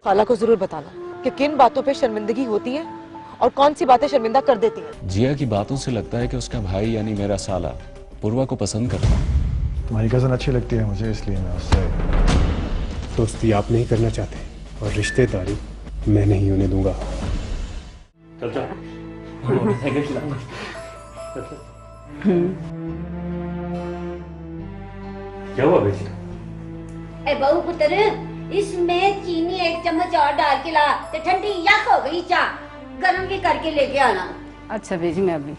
खाला को जरूर बताना कि किन बातों पे शर्मिंदगी होती है और कौन सी बातें शर्मिंदा कर देती हैं। जिया की बातों से लगता है कि उसका भाई यानी मेरा साला पूर्वा को पसंद करता है। तुम्हारी कजन अच्छी लगती है मुझे, इसलिए मैं उससे दोस्ती आप नहीं करना चाहते और रिश्तेदारी मैं नहीं होने दूंगा। चल चल मोटरसाइकिल चलाऊंगा। क्या हुआ बेटी? ए बहू पुत्र, इसमें चीनी 1 चम्मच और डाल के ला, तो ठंडी यक हो गई चाह, गर्म भी करके लेके आना। अच्छा बेजी, मैं अभी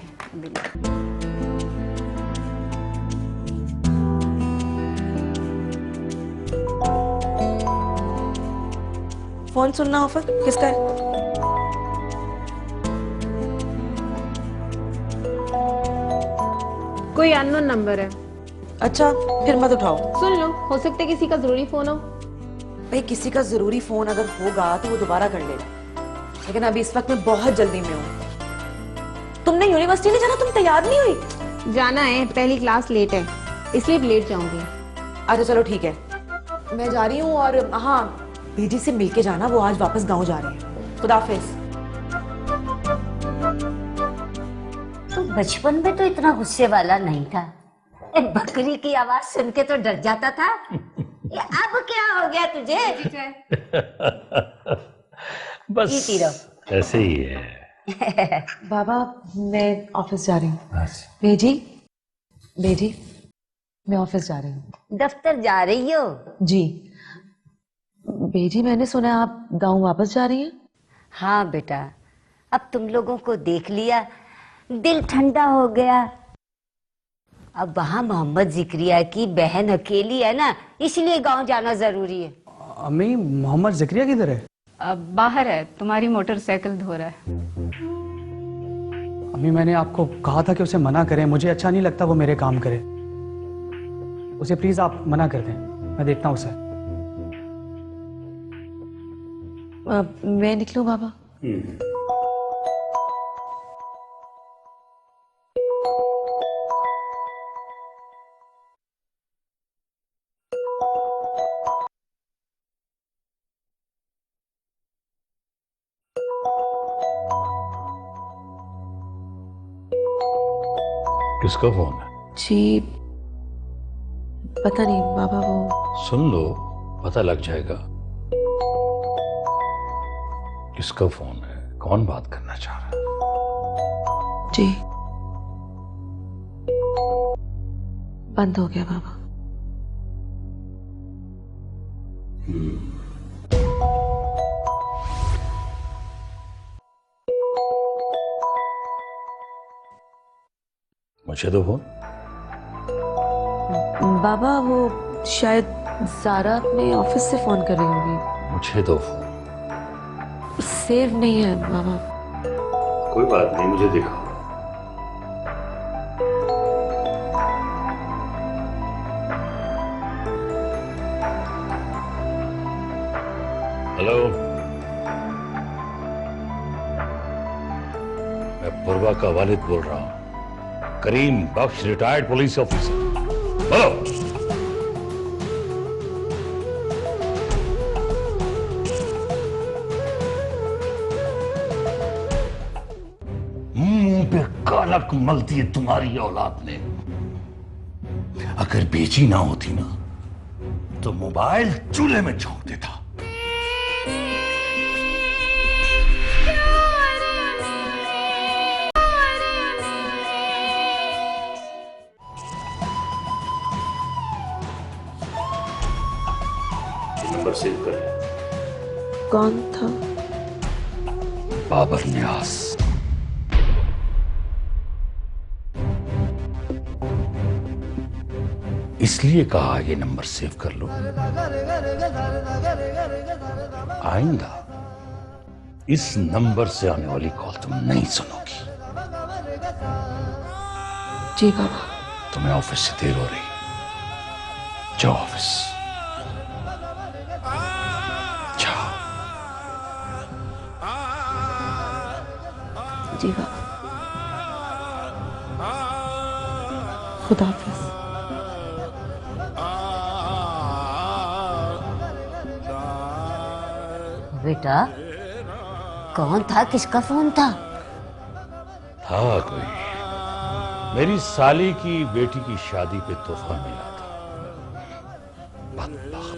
फोन सुनना ऑफर किसका है? कोई अननोन नंबर है। अच्छा, फिर मत उठाओ। सुन लो, हो सकता है किसी का जरूरी फोन हो। भाई किसी का जरूरी फोन अगर होगा तो वो दोबारा कर लेगा, लेकिन अभी इस वक्त मैं बहुत जल्दी में हूँ। तुमने यूनिवर्सिटी नहीं जाना? तुम तैयार नहीं हुई? जाना है, पहली क्लास लेट है इसलिए लेट जाऊंगी। अच्छा चलो ठीक है, मैं जा रही हूँ। और हाँ, बेटी से मिलके जाना, वो आज वापस गाँव जा रहे हैं। खुदाफिज। तो बचपन में तो इतना गुस्से वाला नहीं था। ए, बकरी की आवाज सुन के तो डर जाता था। ये अब क्या हो गया तुझे? बस ऐसे ही है। बाबा मैं ऑफिस जा रही हूँ। बेजी बेजी, मैं ऑफिस जा रही हूँ। दफ्तर जा रही हो? जी। बेजी मैंने सुना आप गांव वापस जा रही हैं? हाँ बेटा, अब तुम लोगों को देख लिया, दिल ठंडा हो गया। अब वहाँ मोहम्मद जिक्रिया की बहन अकेली है ना, इसलिए गांव जाना जरूरी है। अम्मी, मोहम्मद जिक्रिया किधर है? अब बाहर है, तुम्हारी मोटरसाइकिल धो रहा है। अम्मी, मैंने आपको कहा था कि उसे मना करें, मुझे अच्छा नहीं लगता वो मेरे काम करे। उसे प्लीज आप मना कर दें, मैं देखता हूँ उसे। मैं निकलूं बाबा? किसका फोन है? जी पता नहीं बाबा, वो सुन लो, पता लग जाएगा किसका फोन है, कौन बात करना चाह रहा है। जी बंद हो गया बाबा। मुझे दो फोन। बाबा वो शायद सारा अपने ऑफिस से फोन कर रही होगी। मुझे दो फोन। सेव नहीं है बाबा। कोई बात नहीं, मुझे दिखाओ। हेलो, मैं पूर्वा का वालिद बोल रहा हूं, करीम बख्श, रिटायर्ड पुलिस ऑफिसर। बोलो। मुंह पे कालक मल दी तुम्हारी औलाद ने। अगर बेची ना होती ना तो मोबाइल चूल्हे में झोंक देता। नंबर सेव कर ले। कौन था? बाबर न्यास। इसलिए कहा ये नंबर सेव कर लो, आइंदा इस नंबर से आने वाली कॉल तुम नहीं सुनोगी। जी बाबा। तुम्हें ऑफिस से देर हो रही, जाओ ऑफिस जाओ। जी बाबा। खुदा हाफिज। बेटा कौन था, किसका फोन था? था कोई, मेरी साली की बेटी की शादी पे तोहफा मिला था। बदबख्त।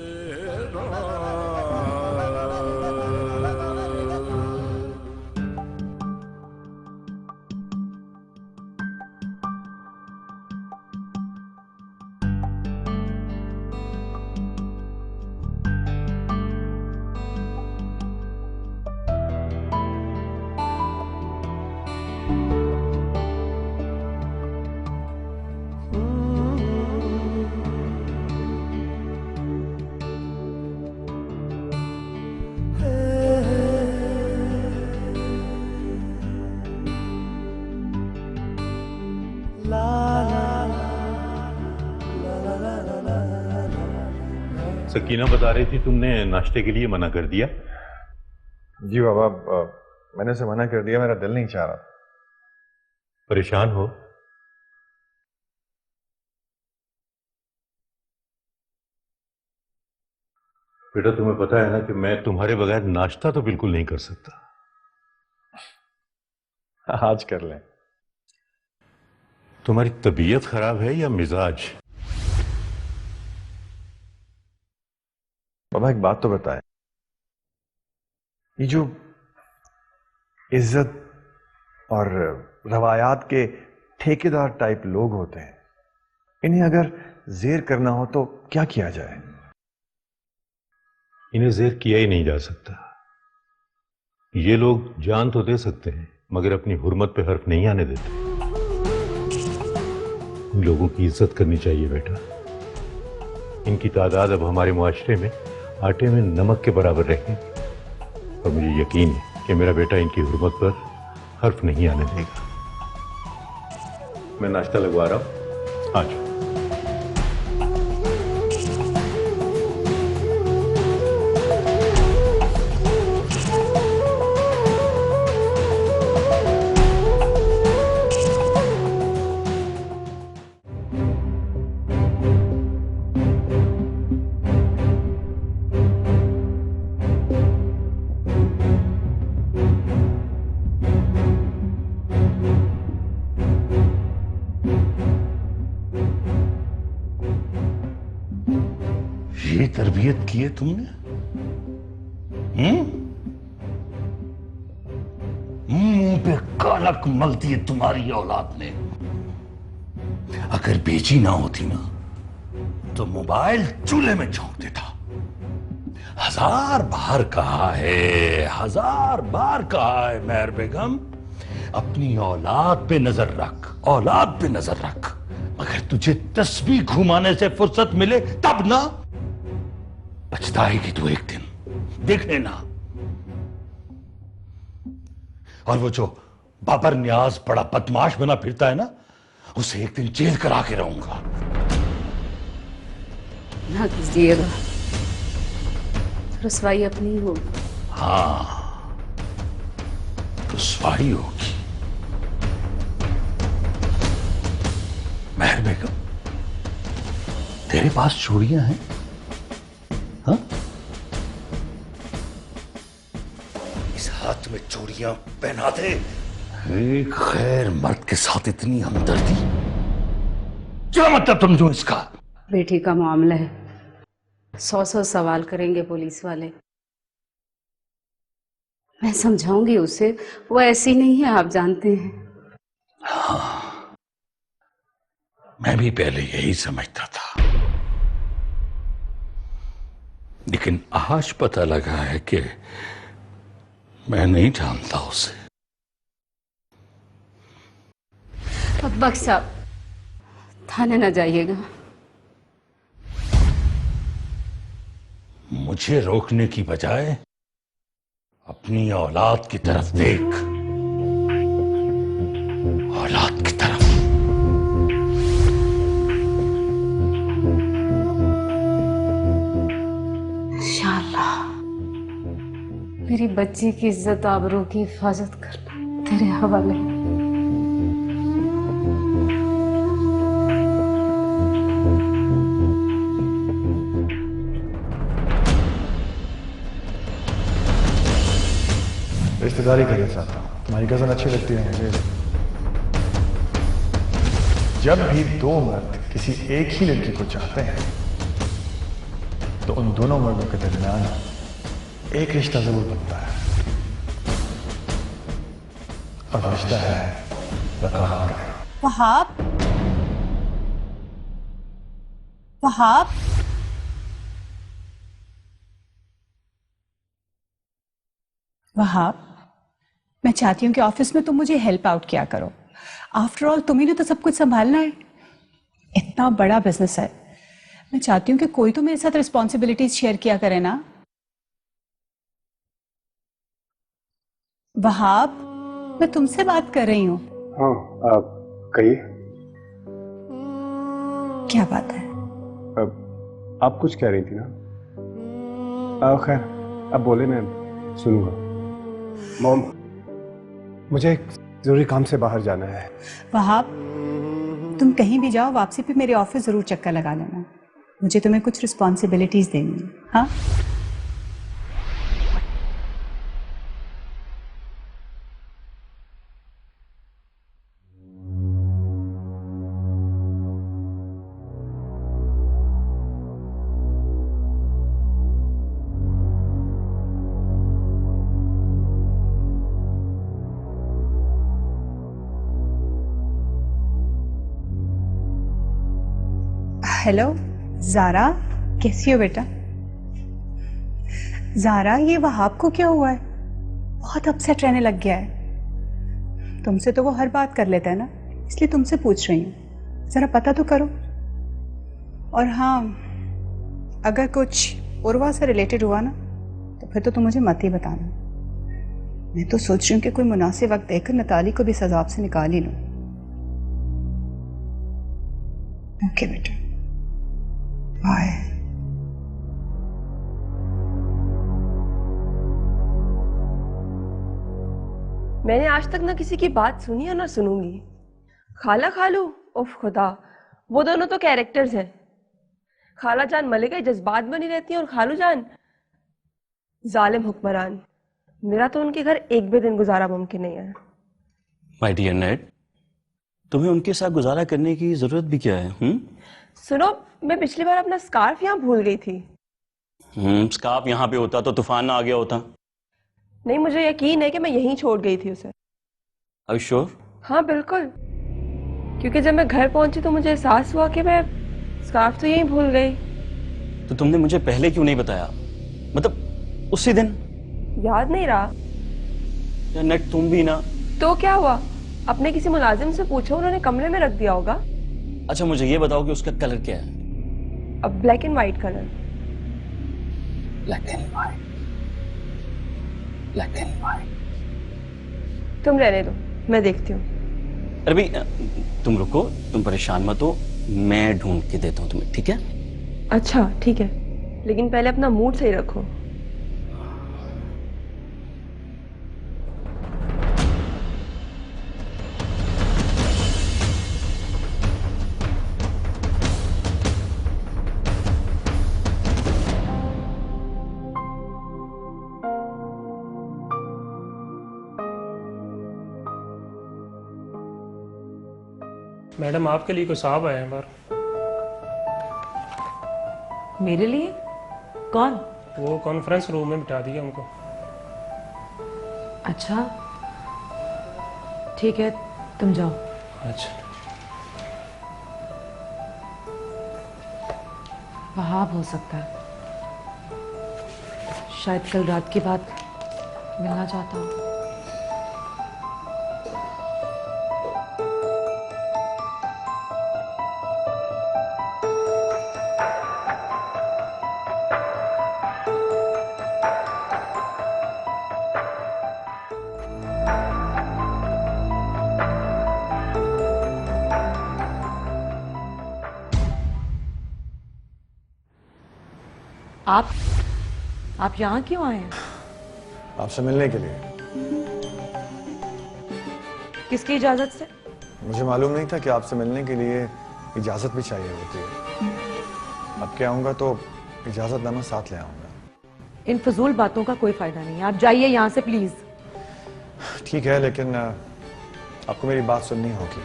सकीना बता रही थी तुमने नाश्ते के लिए मना कर दिया। जी बाबा, मैंने उसे मना कर दिया, मेरा दिल नहीं चाह रहा। परेशान हो? बेटा तुम्हें पता है ना कि मैं तुम्हारे बगैर नाश्ता तो बिल्कुल नहीं कर सकता। आज कर लें। तुम्हारी तबीयत खराब है या मिजाज? बाबा एक बात तो बताएं, ये जो इज्जत और रवायात के ठेकेदार टाइप लोग होते हैं, इन्हें अगर जेर करना हो तो क्या किया जाए? इन्हें जेर किया ही नहीं जा सकता। ये लोग जान तो दे सकते हैं मगर अपनी हुर्मत पे हर्फ नहीं आने देते। इन लोगों की इज्जत करनी चाहिए बेटा। इनकी तादाद अब हमारे मुआशरे में आटे में नमक के बराबर रहेगी और मुझे यकीन है कि मेरा बेटा इनकी हुर्मत पर हर्फ नहीं आने देगा। मैं नाश्ता लगवा रहा हूं, आ जाओ। ये तरबियत की है तुमने? मुंह पे कालक मलती है तुम्हारी औलाद ने। अगर बेची ना होती ना तो मोबाइल चूल्हे में झोंक देता। हजार बार कहा है, हजार बार कहा है मेहर बेगम, अपनी औलाद पे नजर रख, औलाद पे नजर रख। मगर तुझे तस्बीह घुमाने से फुर्सत मिले तब ना, पछताएगी तू एक दिन, देख लेना। और वो जो बाबर न्याज बड़ा बदमाश बना फिरता है ना, उसे एक दिन जेल करा के रहूंगा। ना कीजिएगा, रसवाई अपनी ही होगी। हाँ, रुसवाई होगी। मेहर बेगम, तेरे पास चूड़ियां हैं? हाँ? इस हाथ में चूड़ियां पहना दे। एक गैर मर्द के साथ इतनी हमदर्दी, क्या मतलब समझो इसका? बेटी का मामला है, 100 सवाल करेंगे पुलिस वाले। मैं समझाऊंगी उसे, वो ऐसी नहीं है, आप जानते हैं। हाँ, मैं भी पहले यही समझता था, लेकिन आज पता लगा है कि मैं नहीं जानता उसे। अब्बा साहब, थाने न जाइएगा। मुझे रोकने की बजाय अपनी औलाद की तरफ देख, औलाद की तरफ। इंशाअल्लाह मेरी बच्ची की इज्जत आबरू की हिफाजत करना तेरे हवाले है। रिश्तेदारी करना चाहता हूँ। तुम्हारी कजन अच्छी लगती है मुझे। जब भी दो मर्द किसी एक ही लड़की को चाहते हैं तो उन दोनों मर्दों के दरमियान एक रिश्ता जरूर बनता है, और रिश्ता है वफादार का। वहाब, वहाब, वहाब, मैं चाहती हूँ कि ऑफिस में तुम मुझे हेल्प आउट किया करो। आफ्टर ऑल तुम्ही ने तो सब कुछ संभालना है, इतना बड़ा बिजनेस है। मैं चाहती हूँ कि कोई तो मेरे साथ रिस्पॉन्सिबिलिटीज शेयर किया करे ना। वहाब, मैं तुमसे बात कर रही हूँ। हाँ, आप कहिए। क्या बात है? आप कुछ कह रही थी ना? खैर, अब बोले, मैं सुनूंगा। मॉम, मुझे एक जरूरी काम से बाहर जाना है। वहाब, तुम कहीं भी जाओ, वापसी पे मेरे ऑफिस जरूर चक्कर लगा लेना। मुझे तुम्हें कुछ रिस्पॉन्सिबिलिटीज देनी है। हाँ, हेलो ज़ारा, कैसी हो बेटा? ज़ारा, ये वहाब को क्या हुआ है? बहुत अपसेट रहने लग गया है। तुमसे तो वो हर बात कर लेता है ना, इसलिए तुमसे पूछ रही हूँ, ज़रा पता तो करो। और हाँ, अगर कुछ उर्वा से रिलेटेड हुआ ना तो फिर तो तुम मुझे मत ही बताना। मैं तो सोच रही हूँ कि कोई मुनासिब वक्त देखकर नताली को भी सजाब से निकाल ही लूँ। ओके बेटा, बाय। मैंने आज तक ना किसी की बात सुनी है ना सुनूंगी। खाला खालू, उफ खुदा, वो दोनों तो कैरेक्टर्स हैं। खाला जान मलिका जज्बात बनी रहती हैं और खालू जान जालिम हुक्मरान। मेरा तो उनके घर एक भी दिन गुजारा मुमकिन नहीं है। माय डियर नेट, तुम्हें उनके साथ गुजारा करने की जरूरत भी क्या है? सुनो, मैं पिछली बार अपना स्कार्फ यहाँ भूल गई थी। स्कार्फ यहाँ पे होता तो तूफान ना आ गया होता। नहीं, मुझे यकीन है कि मैं यहीं छोड़ गई थी उसे। Are you sure? हाँ बिल्कुल, क्योंकि जब मैं घर पहुंची तो मुझे एहसास हुआ कि मैं स्कार्फ तो यहीं भूल गई। तो तुमने मुझे पहले क्यों नहीं बताया? मतलब उसी दिन। याद नहीं रहा या नेट, तुम भी ना। तो क्या हुआ? अपने किसी मुलाजिम से पूछो, उन्होंने कमरे में रख दिया होगा। अच्छा, मुझे ये बताओ कि उसका कलर क्या है? अब black and white colour. Black and white, black and white. तुम रहने दो, मैं देखती हूँ। अरे भाई, तुम रुको, तुम परेशान मत हो, मैं ढूंढ के देता हूँ तुम्हें, ठीक है? अच्छा ठीक है, लेकिन पहले अपना मूड सही रखो। मैडम, आपके लिए कोई साहब आए हैं बाहर। मेरे लिए? कौन? वो कॉन्फ्रेंस रूम में बिठा दिया उनको। अच्छा ठीक है, तुम जाओ। अच्छा। वहाब हो सकता है, शायद कल रात की बात मिलना चाहता हूँ। आप यहाँ क्यों आए हैं? आपसे मिलने के लिए। किसकी इजाजत से? मुझे मालूम नहीं था कि आपसे मिलने के लिए इजाजत भी चाहिए होती है। अब क्या आऊंगा तो इजाजतनामा साथ ले आऊंगा। इन फजूल बातों का कोई फायदा नहीं है, आप जाइए यहाँ से प्लीज। ठीक है, लेकिन आपको मेरी बात सुननी होगी।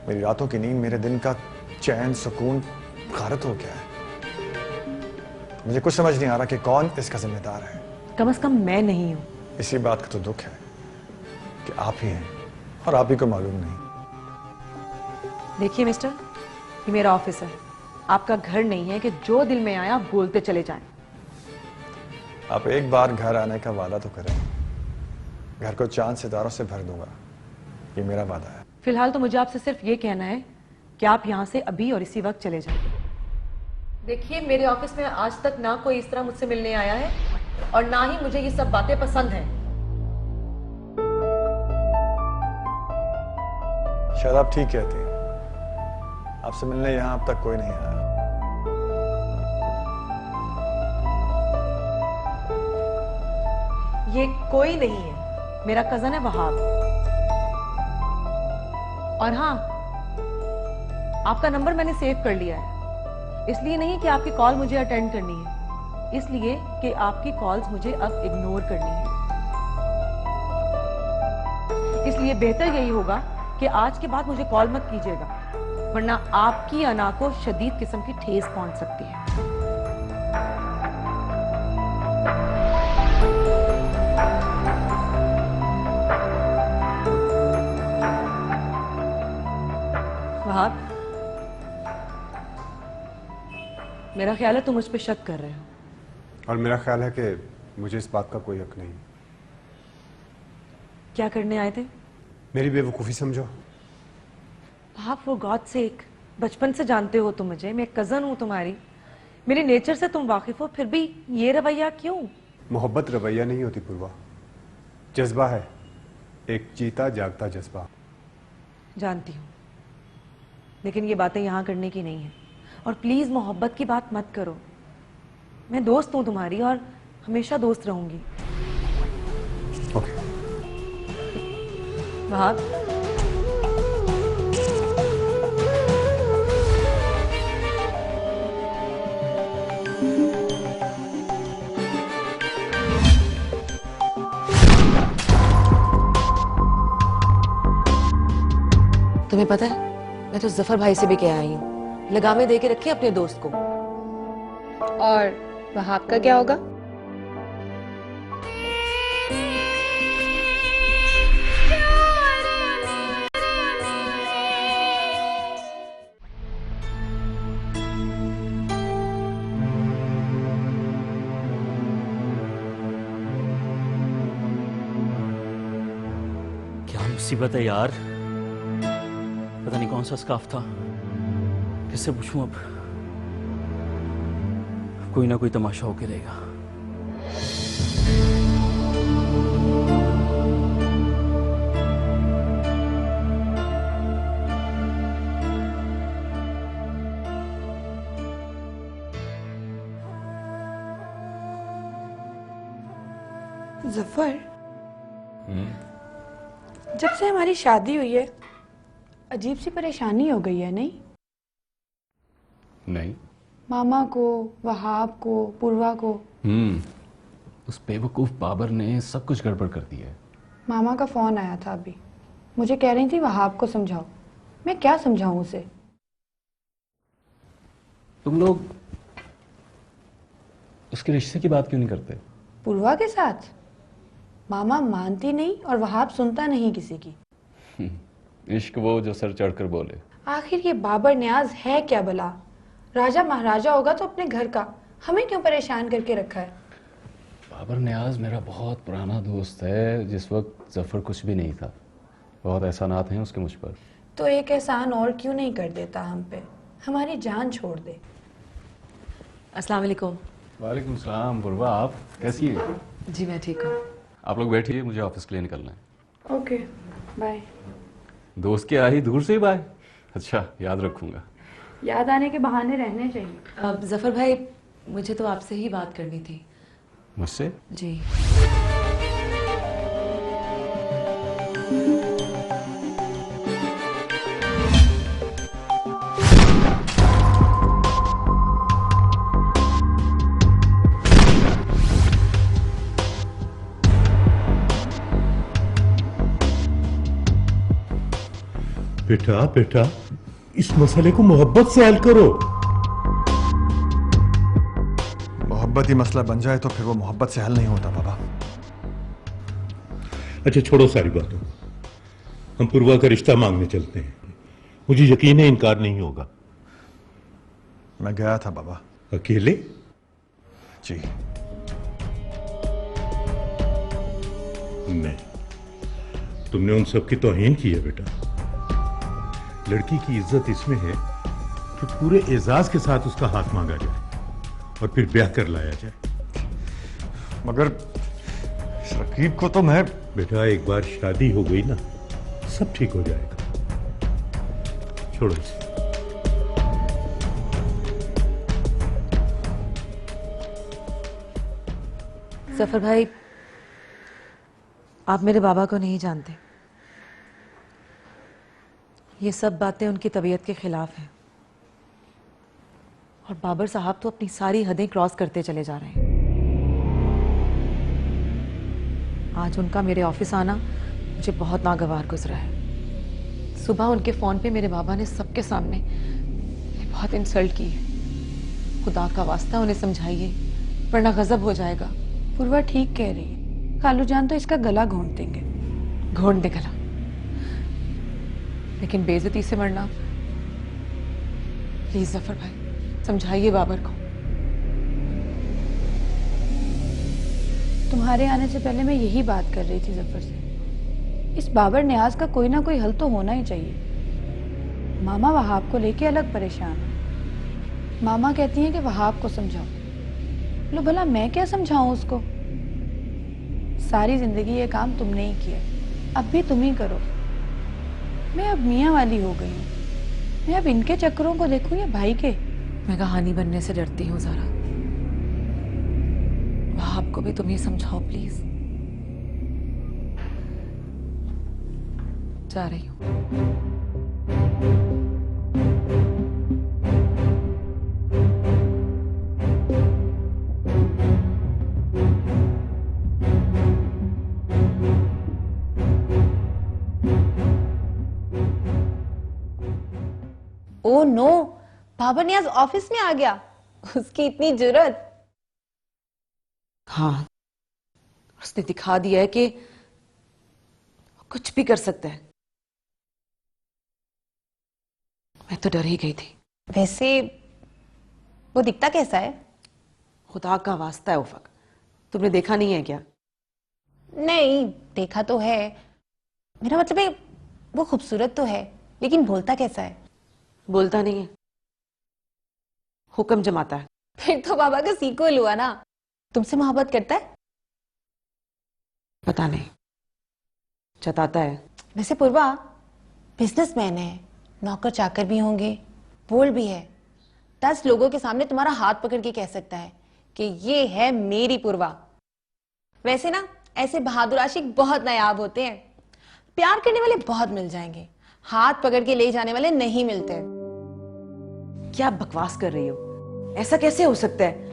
मेरी रातों की नींद, मेरे दिन का चैन सुकून गारत हो गया है। मुझे कुछ समझ नहीं आ रहा कि कौन इसका जिम्मेदार है। कम से कम मैं नहीं हूँ। इसी बात का तो दुख है कि आप ही हैं और आप ही को मालूम नहीं। देखिए मिस्टर, ये मेरा ऑफिस है, आपका घर नहीं है कि जो दिल में आया बोलते चले जाएं। आप एक बार घर आने का वादा तो करें। घर को चांद सितारों से भर दूंगा, ये मेरा वादा है। फिलहाल तो मुझे आपसे सिर्फ ये कहना है कि आप यहाँ से अभी और इसी वक्त चले जाएं। देखिए, मेरे ऑफिस में आज तक ना कोई इस तरह मुझसे मिलने आया है और ना ही मुझे ये सब बातें पसंद हैं। शायद आप ठीक कहती हैं। आपसे मिलने यहाँ अब तक कोई नहीं आया। ये कोई नहीं है, मेरा कजन है वहाब। और हाँ, आपका नंबर मैंने सेव कर लिया है। इसलिए नहीं कि आपकी कॉल मुझे अटेंड करनी है, इसलिए कि आपकी कॉल्स मुझे अब इग्नोर करनी है। इसलिए बेहतर यही होगा कि आज के बाद मुझे कॉल मत कीजिएगा, वरना आपकी अना को शदीद किस्म की ठेस पहुंच सकती है। वहाब, मेरा ख्याल है तुम मुझ पे शक कर रहे हो। और मेरा ख्याल है कि मुझे इस बात का कोई हक नहीं। क्या करने आए थे? मेरी बेवकूफ़ी समझो। आप फॉर गॉड सेक, बचपन से जानते हो तुम मुझे, मैं कजन हूं तुम्हारी, मेरे नेचर से तुम वाकिफ हो, फिर भी ये रवैया क्यों? मोहब्बत रवैया नहीं होती पूर्वा, जज्बा है, एक जीता जागता जज्बा। जानती हूँ, लेकिन ये बातें यहाँ करने की नहीं है। और प्लीज मोहब्बत की बात मत करो। मैं दोस्त हूँ तुम्हारी और हमेशा दोस्त रहूंगी। ओके। वहाब, तुम्हें पता है, मैं तो जफर भाई से भी कह आई हूँ, लगामे दे के रखे अपने दोस्त को। और वहाब का क्या होगा? क्या मुसीबत है यार, पता नहीं कौन सा स्काफ था, किससे पूछूं अब? कोई ना कोई तमाशा होके रहेगा। जफर, जब से हमारी शादी हुई है अजीब सी परेशानी हो गई है, नहीं? नहीं। मामा को, वहाब को, पूर्वा को। उस बेवकूफ बाबर ने सब कुछ गड़बड़ कर दिया है। मामा का फोन आया था अभी, मुझे कह रही थी वहाब को समझाओ। मैं क्या समझाऊं उसे? तुम लोग उसके रिश्ते की बात क्यों नहीं करते? पूर्वा के साथ मामा मानती नहीं और वहाब सुनता नहीं किसी की। इश्क वो जो सर चढ़कर बोले। आखिर ये बाबर न्याज है क्या भला? राजा महाराजा होगा तो अपने घर का, हमें क्यों परेशान करके रखा है? बाबर न्याज मेरा बहुत पुराना दोस्त है, जिस वक्त जफर कुछ भी नहीं था। बहुत एहसानात हैं उसके मुझ पर। तो एक एहसान और क्यों नहीं कर देता हम पे? हमारी जान छोड़ दे। अस्सलाम वालेकुम। वालेकुम सलाम। बुरवा, आप कैसी हैं? जी मैं ठीक हूँ। आप लोग बैठिए, मुझे ऑफिस के लिए निकलना है। Okay, bye. दोस्त के आई दूर से ही बाय। अच्छा, याद रखूंगा। याद आने के बहाने रहने चाहिए। अब जफर भाई, मुझे तो आपसे ही बात करनी थी। मुझसे? जी। बेटा बेटा, इस मसले को मोहब्बत से हल करो। मोहब्बत ही मसला बन जाए तो फिर वो मोहब्बत से हल नहीं होता बाबा। अच्छा छोड़ो सारी बातों, हम पूर्वा का रिश्ता मांगने चलते हैं। मुझे यकीन है इनकार नहीं होगा। मैं गया था बाबा। अकेले? जी। नहीं, तुमने उन सब की तौहीन की है बेटा। लड़की की इज्जत इसमें है कि पूरे एजाज के साथ उसका हाथ मांगा जाए और फिर ब्याह कर लाया जाए। मगर रकीब को तो मैं... बेटा एक बार शादी हो गई ना, सब ठीक हो जाएगा। छोड़ो इसे। जफर भाई, आप मेरे बाबा को नहीं जानते। ये सब बातें उनकी तबीयत के खिलाफ हैं और बाबर साहब तो अपनी सारी हदें क्रॉस करते चले जा रहे हैं। आज उनका मेरे ऑफिस आना मुझे बहुत नागवार गुजरा है। सुबह उनके फोन पे मेरे बाबा ने सबके सामने बहुत इंसल्ट की है। खुदा का वास्ता उन्हें समझाइए वरना गजब हो जाएगा। पूर्वा ठीक कह रही है, खालू जान तो इसका गला घोंट देंगे। घोंट दे गला, लेकिन बेइज्जती से मरना। प्लीज जफर भाई समझाइए बाबर को। तुम्हारे आने से पहले मैं यही बात कर रही थी जफर से। इस बाबर न्याज का कोई ना कोई हल तो होना ही चाहिए। मामा वहाब को लेके अलग परेशान है। मामा कहती हैं कि वहाब को समझाओ। लो भला मैं क्या समझाऊं उसको? सारी जिंदगी ये काम तुमने ही किया, अब भी तुम ही करो। मैं अब मियाँ वाली हो गई हूँ। मैं अब इनके चक्करों को देखूं या भाई के? मैं कहानी बनने से डरती हूँ जरा। वहाब को भी तुम ही समझाओ प्लीज। जा रही हूँ। ओ नो, बाबर नियाज ऑफिस में आ गया। उसकी इतनी जुर्रत। हाँ, उसने दिखा दिया है कि कुछ भी कर सकता है। मैं तो डर ही गई थी। वैसे वो दिखता कैसा है? खुदा का वास्ता है उफक, तुमने देखा नहीं है क्या? नहीं, देखा तो है। मेरा मतलब है वो खूबसूरत तो है, लेकिन बोलता कैसा है? बोलता नहीं है, हुक्म जमाता है। फिर तो बाबा का सीक्वल हुआ ना। तुमसे मोहब्बत करता है? पता नहीं, जताता है। वैसे पूर्वा बिजनेसमैन है, नौकर चाकर भी होंगे, बोल भी है। 10 लोगों के सामने तुम्हारा हाथ पकड़ के कह सकता है कि ये है मेरी पूर्वा। वैसे ना ऐसे बहादुर आशिक बहुत नायाब होते हैं। प्यार करने वाले बहुत मिल जाएंगे, हाथ पकड़ के ले जाने वाले नहीं मिलते। क्या बकवास कर रही हो? ऐसा कैसे हो सकता है?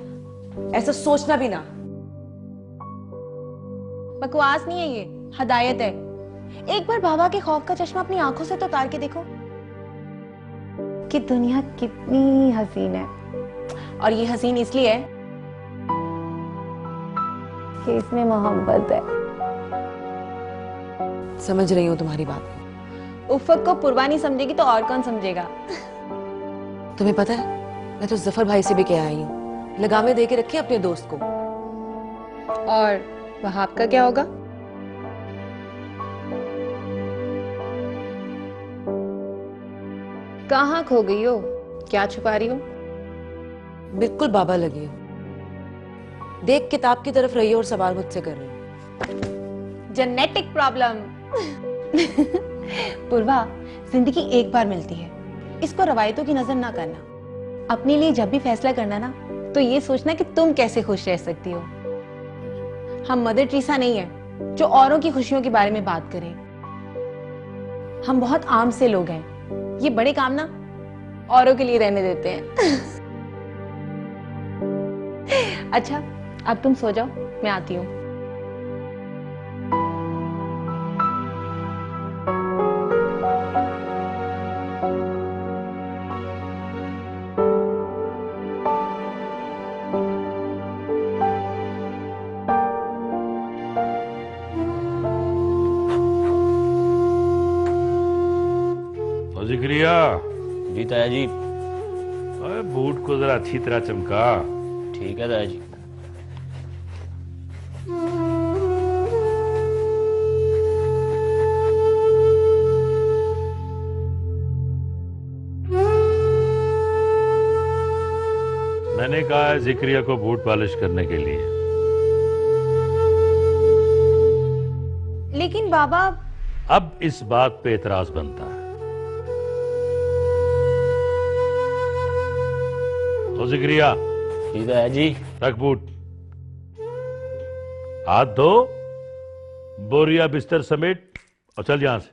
ऐसा सोचना भी ना। बकवास नहीं है, ये हदायत है। एक बार बाबा के खौफ का चश्मा अपनी आंखों से तो उतार के देखो कि दुनिया कितनी हसीन है। और ये हसीन इसलिए है कि इसमें मोहब्बत है। समझ रही हूं तुम्हारी बात को। उफक को पूर्वा नहीं समझेगी तो और कौन समझेगा? तुम्हें पता है, मैं तो जफर भाई से भी कह आई हूँ, लगामे दे के रखे अपने दोस्त को। और वहाब का क्या होगा? कहाँ खो गई हो? क्या छुपा रही हो? बिल्कुल बाबा लगी हो। देख किताब की तरफ रही हो और सवाल मुझसे कर रही हो। Genetic problem. पूर्वा, जिंदगी एक बार मिलती है, इसको रवायतों की नजर ना करना। अपने लिए जब भी फैसला करना ना, तो ये सोचना कि तुम कैसे खुश रह सकती हो। हम मदर टेरेसा नहीं है जो औरों की खुशियों के बारे में बात करें। हम बहुत आम से लोग हैं, ये बड़े काम ना औरों के लिए रहने देते हैं। अच्छा, अब तुम सो जाओ, मैं आती हूँ। जिक्रिया। जी ताया जी। अरे बूट को जरा अच्छी तरह चमका। ठीक है ताया जी। मैंने कहा है जिक्रिया को बूट पॉलिश करने के लिए। लेकिन बाबा, अब इस बात पे एतराज बनता है। तो जिक्रिया। जी ताया जी। रख बूट, हाथ धो, बोरिया बिस्तर समेट और चल यहां से।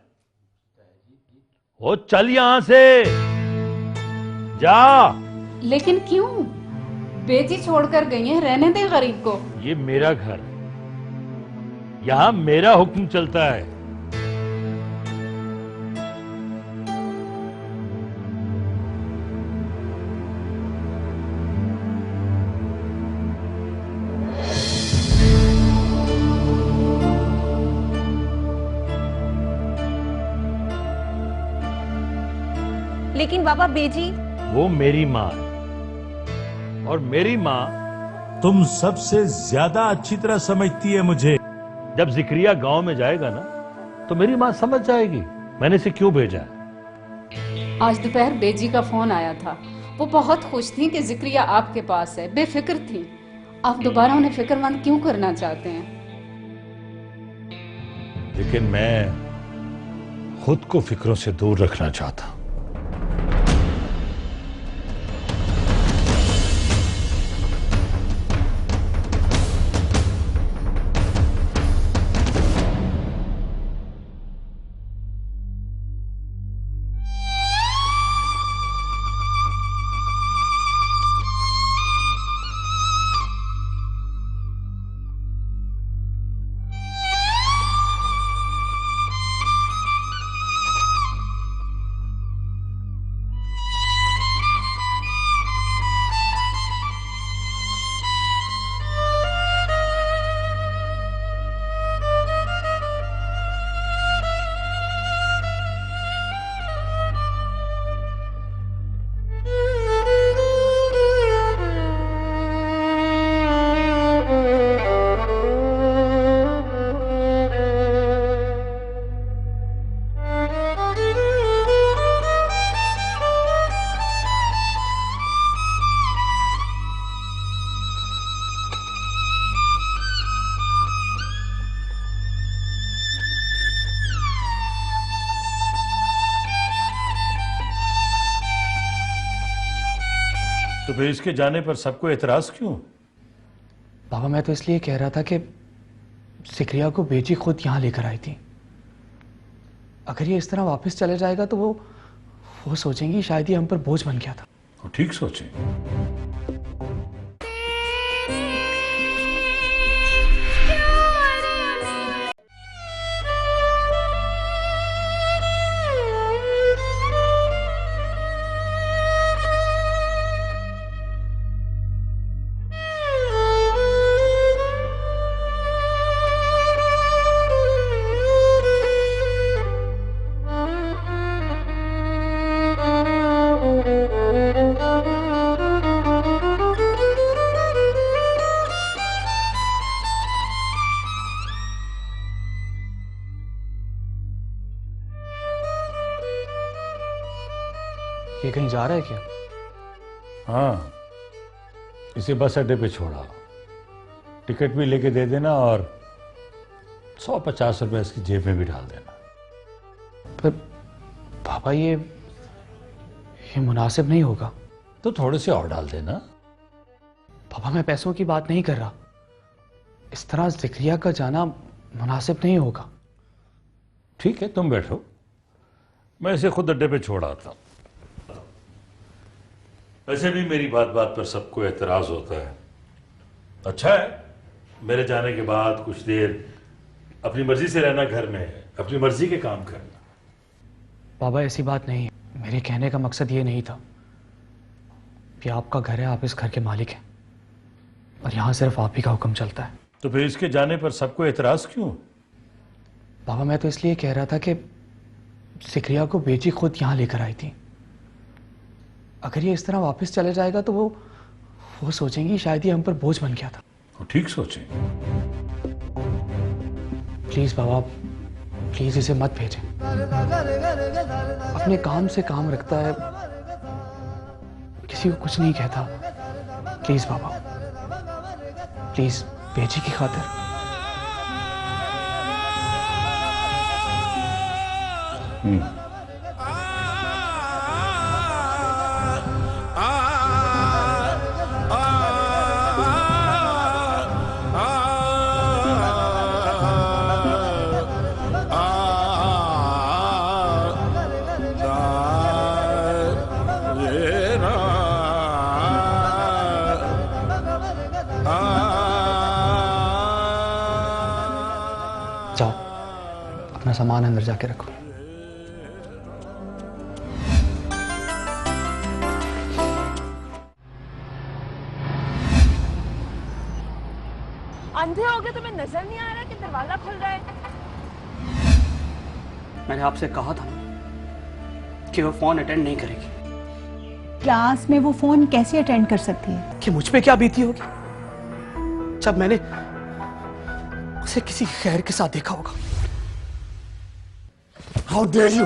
ओ चल यहां से, जा। लेकिन क्यों? बेटी छोड़कर गई है, रहने दे गरीब को। ये मेरा घर, यहां मेरा हुक्म चलता है। लेकिन बाबा बेजी, वो मेरी माँ है और मेरी माँ तुम सबसे ज्यादा अच्छी तरह समझती है मुझे। जब जिक्रिया गांव में जाएगा ना तो मेरी माँ समझ जाएगी मैंने इसे क्यों भेजा है। आज दोपहर बेजी का फोन आया था। वो बहुत खुश थी कि जिक्रिया आपके पास है, बेफिक्र थी। आप दोबारा उन्हें फिक्रमंद क्यों करना चाहते हैं? लेकिन मैं खुद को फिक्रों से दूर रखना चाहता हूं। तो फिर इसके जाने पर सबको एतराज क्यों? बाबा मैं तो इसलिए कह रहा था कि जिक्रिया को बेजी खुद यहाँ लेकर आई थी। अगर ये इस तरह वापस चले जाएगा तो वो सोचेंगी शायद ये हम पर बोझ बन गया था। वो ठीक सोचे। ये कहीं जा रहा है क्या? हाँ, इसे बस अड्डे पे छोड़ा, टिकट भी लेके दे देना और 150 रुपए इसकी जेब में भी डाल देना। पर पापा ये मुनासिब नहीं होगा। तो थोड़े से और डाल देना। पापा मैं पैसों की बात नहीं कर रहा, इस तरह जिक्रिया का जाना मुनासिब नहीं होगा। ठीक है, तुम बैठो, मैं इसे खुद अड्डे पे छोड़ आता हूं। वैसे भी मेरी बात बात पर सबको एतराज होता है। अच्छा है मेरे जाने के बाद कुछ देर अपनी मर्जी से रहना घर में, अपनी मर्जी के काम करना। बाबा ऐसी बात नहीं है, मेरे कहने का मकसद ये नहीं था कि आपका घर है, आप इस घर के मालिक हैं और यहाँ सिर्फ आप ही का हुक्म चलता है। तो फिर इसके जाने पर सबको एतराज क्यों? बाबा मैं तो इसलिए कह रहा था कि सिकरिया को बेची खुद यहाँ लेकर आई थी। अगर ये इस तरह वापस चले जाएगा तो वो सोचेंगी शायद ये हम पर बोझ बन गया था। वो ठीक सोचे। प्लीज बाबा, प्लीज इसे मत भेजें। अपने काम से काम रखता है, किसी को कुछ नहीं कहता। प्लीज बाबा, प्लीज बेची की खातिर। जाओ, अपना सामान अंदर जाके रखो। अंधे हो गए, तुम्हें नजर नहीं आ रहा कि दरवाजा खुल रहा है? मैंने आपसे कहा था ना कि वो फोन अटेंड नहीं करेगी। क्लास में वो फोन कैसे अटेंड कर सकती है? कि मुझ पे क्या बीती होगी जब मैंने उसे किसी गैर के साथ देखा होगा। How dare you!